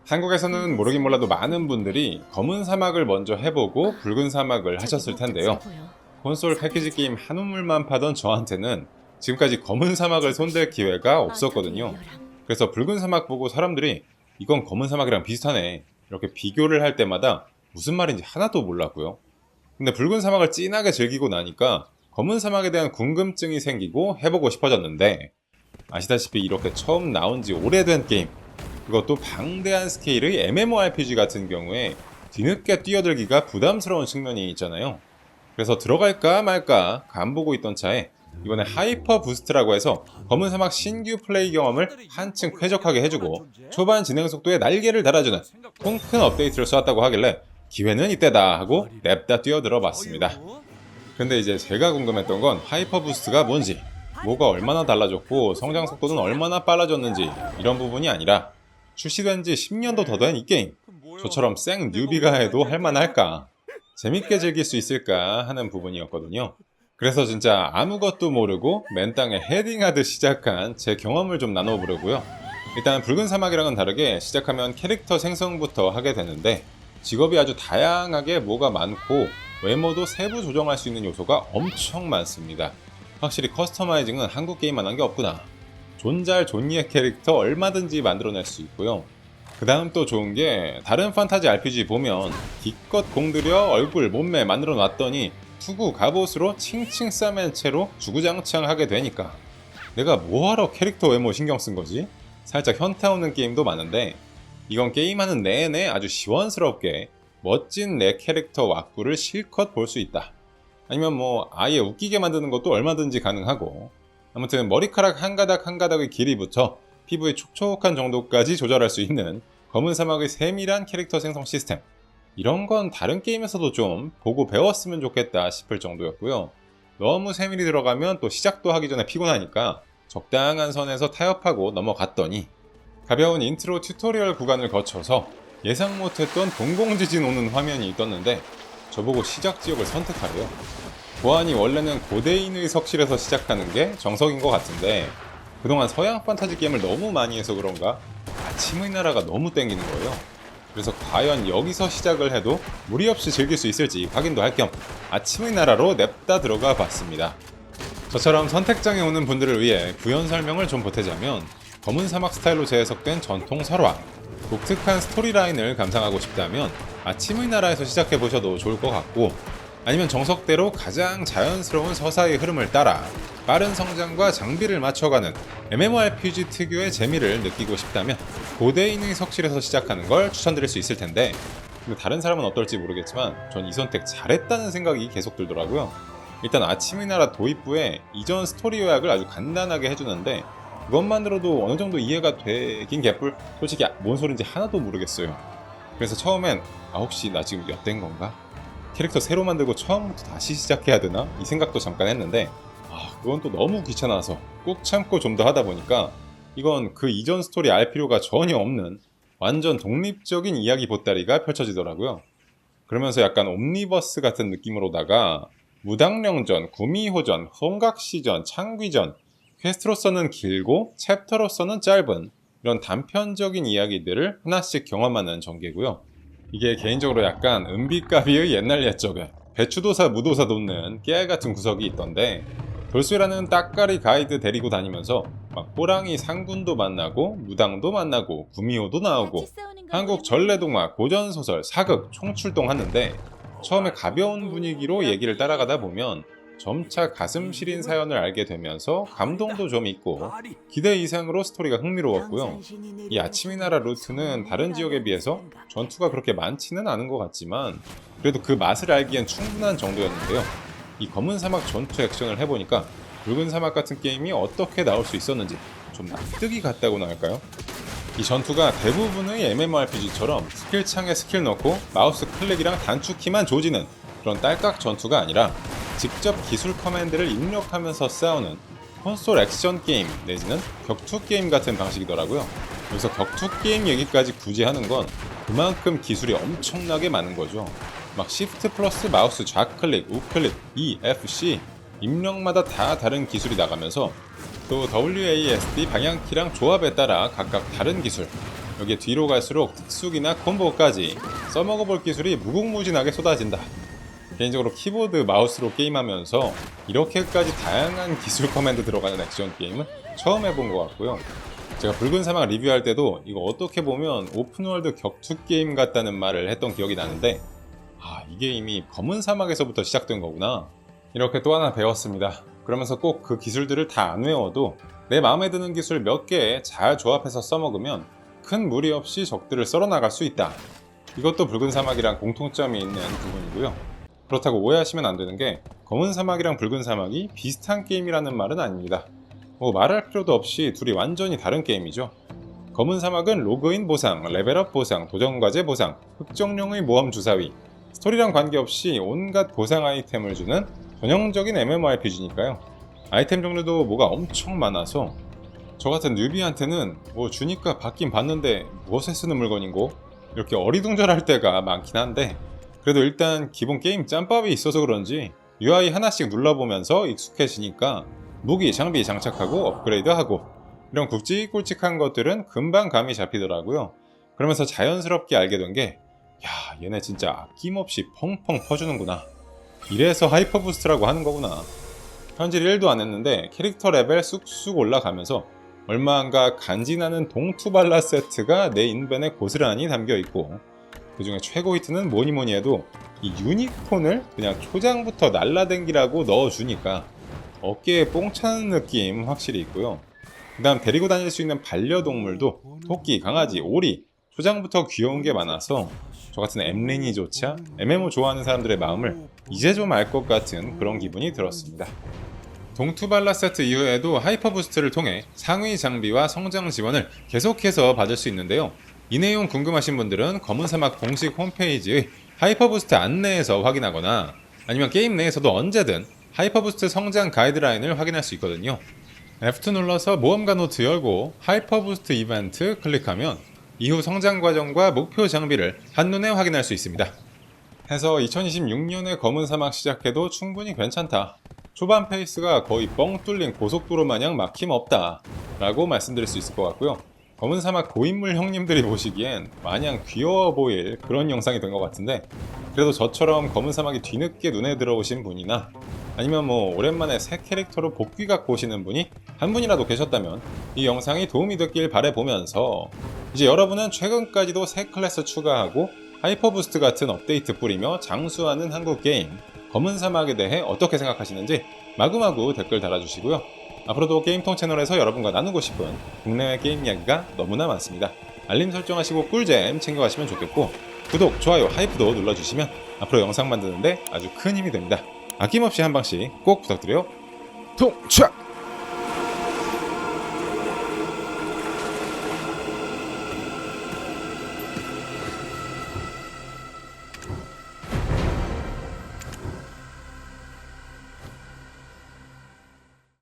한국에서는 모르긴 몰라도 많은 분들이 검은 사막을 먼저 해보고 붉은 사막을 하셨을 텐데요. 콘솔 패키지 게임 한 우물만 파던 저한테는 지금까지 검은 사막을 손댈 기회가 없었거든요. 그래서 붉은 사막 보고 사람들이 이건 검은 사막이랑 비슷하네 이렇게 비교를 할 때마다 무슨 말인지 하나도 몰랐고요. 근데 붉은 사막을 진하게 즐기고 나니까 검은 사막에 대한 궁금증이 생기고 해보고 싶어졌는데, 아시다시피 이렇게 처음 나온 지 오래된 게임, 그것도 방대한 스케일의 MMORPG 같은 경우에 뒤늦게 뛰어들기가 부담스러운 측면이 있잖아요. 그래서 들어갈까 말까 간보고 있던 차에 이번에 하이퍼 부스트라고 해서 검은 사막 신규 플레이 경험을 한층 쾌적하게 해주고 초반 진행 속도에 날개를 달아주는 통큰 업데이트를 쏘았다고 하길래 기회는 이때다 하고 냅다 뛰어들어 봤습니다. 근데 이제 제가 궁금했던 건 하이퍼 부스트가 뭔지, 뭐가 얼마나 달라졌고 성장 속도는 얼마나 빨라졌는지 이런 부분이 아니라 출시된 지 10년도 더 된 이 게임, 저처럼 생 뉴비가 해도 할만할까, 재밌게 즐길 수 있을까 하는 부분이었거든요. 그래서 진짜 아무것도 모르고 맨땅에 헤딩하듯 시작한 제 경험을 좀 나눠보려고요. 일단 붉은 사막이랑은 다르게 시작하면 캐릭터 생성부터 하게 되는데, 직업이 아주 다양하게 뭐가 많고 외모도 세부 조정할 수 있는 요소가 엄청 많습니다. 확실히 커스터마이징은 한국 게임만한 게 없구나. 존잘 존예 캐릭터 얼마든지 만들어낼 수 있고요. 그 다음 또 좋은 게, 다른 판타지 RPG 보면 기껏 공들여 얼굴 몸매 만들어 놨더니 투구 갑옷으로 칭칭 싸맨 채로 주구장창 하게 되니까 내가 뭐하러 캐릭터 외모 신경 쓴 거지? 살짝 현타 오는 게임도 많은데, 이건 게임하는 내내 아주 시원스럽게 멋진 내 캐릭터 왁구를 실컷 볼 수 있다. 아니면 뭐 아예 웃기게 만드는 것도 얼마든지 가능하고, 아무튼 머리카락 한 가닥 한 가닥의 길이부터 피부의 촉촉한 정도까지 조절할 수 있는 검은 사막의 세밀한 캐릭터 생성 시스템, 이런 건 다른 게임에서도 좀 보고 배웠으면 좋겠다 싶을 정도였고요. 너무 세밀히 들어가면 또 시작도 하기 전에 피곤하니까 적당한 선에서 타협하고 넘어갔더니, 가벼운 인트로 튜토리얼 구간을 거쳐서 예상 못했던 동공지진 오는 화면이 떴는데 저보고 시작 지역을 선택하래요. 보안이 원래는 고대인의 석실에서 시작하는 게 정석인 것 같은데, 그동안 서양 판타지 게임을 너무 많이 해서 그런가 아침의 나라가 너무 땡기는 거예요. 그래서 과연 여기서 시작을 해도 무리 없이 즐길 수 있을지 확인도 할 겸 아침의 나라로 냅다 들어가 봤습니다. 저처럼 선택장에 오는 분들을 위해 부연 설명을 좀 보태자면, 검은 사막 스타일로 재해석된 전통 설화, 독특한 스토리라인을 감상하고 싶다면 아침의 나라에서 시작해보셔도 좋을 것 같고, 아니면 정석대로 가장 자연스러운 서사의 흐름을 따라 빠른 성장과 장비를 맞춰가는 MMORPG 특유의 재미를 느끼고 싶다면 고대인의 석실에서 시작하는 걸 추천드릴 수 있을 텐데, 근데 다른 사람은 어떨지 모르겠지만 전 이 선택 잘했다는 생각이 계속 들더라고요. 일단 아침의 나라 도입부에 이전 스토리 요약을 아주 간단하게 해주는데, 그것만으로도 어느 정도 이해가 되긴 개뿔, 솔직히 뭔 소린지 하나도 모르겠어요. 그래서 처음엔 혹시 나 지금 엿된 건가? 캐릭터 새로 만들고 처음부터 다시 시작해야 되나? 이 생각도 잠깐 했는데, 그건 또 너무 귀찮아서 꾹 참고 좀 더 하다 보니까 이건 그 이전 스토리 알 필요가 전혀 없는 완전 독립적인 이야기 보따리가 펼쳐지더라고요. 그러면서 약간 옴니버스 같은 느낌으로다가 무당령전, 구미호전, 홍각시전, 창귀전, 퀘스트로서는 길고 챕터로서는 짧은 이런 단편적인 이야기들을 하나씩 경험하는 전개고요. 이게 개인적으로 약간 은비까비의 옛날 옛적에 배추도사 무도사 돕는 깨알같은 구석이 있던데, 돌쇠라는 따까리 가이드 데리고 다니면서 막 호랑이 상군도 만나고 무당도 만나고 구미호도 나오고 한국 전래동화, 고전소설, 사극 총출동하는데, 처음에 가벼운 분위기로 얘기를 따라가다 보면 점차 가슴 시린 사연을 알게 되면서 감동도 좀 있고 기대 이상으로 스토리가 흥미로웠고요. 이 아침의 나라 루트는 다른 지역에 비해서 전투가 그렇게 많지는 않은 것 같지만 그래도 그 맛을 알기엔 충분한 정도였는데요. 이 검은 사막 전투 액션을 해보니까 붉은 사막 같은 게임이 어떻게 나올 수 있었는지 좀 납득이 갔다고나 할까요? 이 전투가 대부분의 MMORPG처럼 스킬창에 스킬 넣고 마우스 클릭이랑 단축키만 조지는 그런 딸깍 전투가 아니라 직접 기술 커맨드를 입력하면서 싸우는 콘솔 액션 게임 내지는 격투 게임 같은 방식이더라고요. 여기서 격투 게임 얘기까지 굳이 하는 건 그만큼 기술이 엄청나게 많은 거죠. 막 시프트 플러스 마우스 좌클릭, 우클릭, E, F, C 입력마다 다 다른 기술이 나가면서 또 WASD 방향키랑 조합에 따라 각각 다른 기술, 여기에 뒤로 갈수록 특수기나 콤보까지 써먹어볼 기술이 무궁무진하게 쏟아진다. 개인적으로 키보드 마우스로 게임하면서 이렇게까지 다양한 기술 커맨드 들어가는 액션 게임은 처음 해본 것 같고요. 제가 붉은 사막 리뷰할 때도 이거 어떻게 보면 오픈월드 격투 게임 같다는 말을 했던 기억이 나는데, 이 게임이 검은 사막에서부터 시작된 거구나. 이렇게 또 하나 배웠습니다. 그러면서 꼭 그 기술들을 다 안 외워도 내 마음에 드는 기술 몇 개 잘 조합해서 써먹으면 큰 무리 없이 적들을 썰어나갈 수 있다. 이것도 붉은 사막이랑 공통점이 있는 부분이고요. 그렇다고 오해하시면 안 되는 게, 검은 사막이랑 붉은 사막이 비슷한 게임이라는 말은 아닙니다. 말할 필요도 없이 둘이 완전히 다른 게임이죠. 검은 사막은 로그인 보상, 레벨업 보상, 도전과제 보상, 흑정령의 모험 주사위, 스토리랑 관계없이 온갖 보상 아이템을 주는 전형적인 MMORPG니까요. 아이템 종류도 뭐가 엄청 많아서 저 같은 뉴비한테는 주니까 받긴 받는데 무엇에 쓰는 물건인고? 이렇게 어리둥절할 때가 많긴 한데, 그래도 일단 기본 게임 짬밥이 있어서 그런지 UI 하나씩 눌러보면서 익숙해지니까 무기, 장비 장착하고 업그레이드하고 이런 굵직굵직한 것들은 금방 감이 잡히더라고요. 그러면서 자연스럽게 알게 된 게, 얘네 진짜 아낌없이 펑펑 퍼주는구나. 이래서 하이퍼 부스트라고 하는 거구나. 현질 1도 안 했는데 캐릭터 레벨 쑥쑥 올라가면서 얼마 안가 간지나는 동투발라 세트가 내 인벤에 고스란히 담겨있고, 그 중에 최고 히트는 뭐니뭐니 해도 이 유니콘을 그냥 초장부터 날라댕기라고 넣어주니까 어깨에 뽕 차는 느낌 확실히 있고요. 그 다음 데리고 다닐 수 있는 반려동물도 토끼, 강아지, 오리, 초장부터 귀여운 게 많아서 저 같은 엠린이조차 MMO 좋아하는 사람들의 마음을 이제 좀 알 것 같은 그런 기분이 들었습니다. 동투발라 세트 이후에도 하이퍼 부스트를 통해 상위 장비와 성장 지원을 계속해서 받을 수 있는데요. 이 내용 궁금하신 분들은 검은 사막 공식 홈페이지의 하이퍼 부스트 안내에서 확인하거나 아니면 게임 내에서도 언제든 하이퍼 부스트 성장 가이드라인을 확인할 수 있거든요. F2 눌러서 모험가 노트 열고 하이퍼 부스트 이벤트 클릭하면 이후 성장 과정과 목표 장비를 한눈에 확인할 수 있습니다. 해서 2026년에 검은 사막 시작해도 충분히 괜찮다. 초반 페이스가 거의 뻥 뚫린 고속도로 마냥 막힘없다 라고 말씀드릴 수 있을 것 같고요. 검은 사막 고인물 형님들이 보시기엔 마냥 귀여워 보일 그런 영상이 된 것 같은데, 그래도 저처럼 검은 사막이 뒤늦게 눈에 들어오신 분이나 아니면 오랜만에 새 캐릭터로 복귀각 보시는 분이 한 분이라도 계셨다면 이 영상이 도움이 됐길 바라보면서, 이제 여러분은 최근까지도 새 클래스 추가하고 하이퍼 부스트 같은 업데이트 뿌리며 장수하는 한국 게임 검은 사막에 대해 어떻게 생각하시는지 마구마구 댓글 달아주시고요. 앞으로도 게임통 채널에서 여러분과 나누고 싶은 국내외 게임 이야기가 너무나 많습니다. 알림 설정하시고 꿀잼 챙겨가시면 좋겠고, 구독, 좋아요, 하이프도 눌러주시면 앞으로 영상 만드는데 아주 큰 힘이 됩니다. 아낌없이 한 방씩 꼭 부탁드려요. 통착!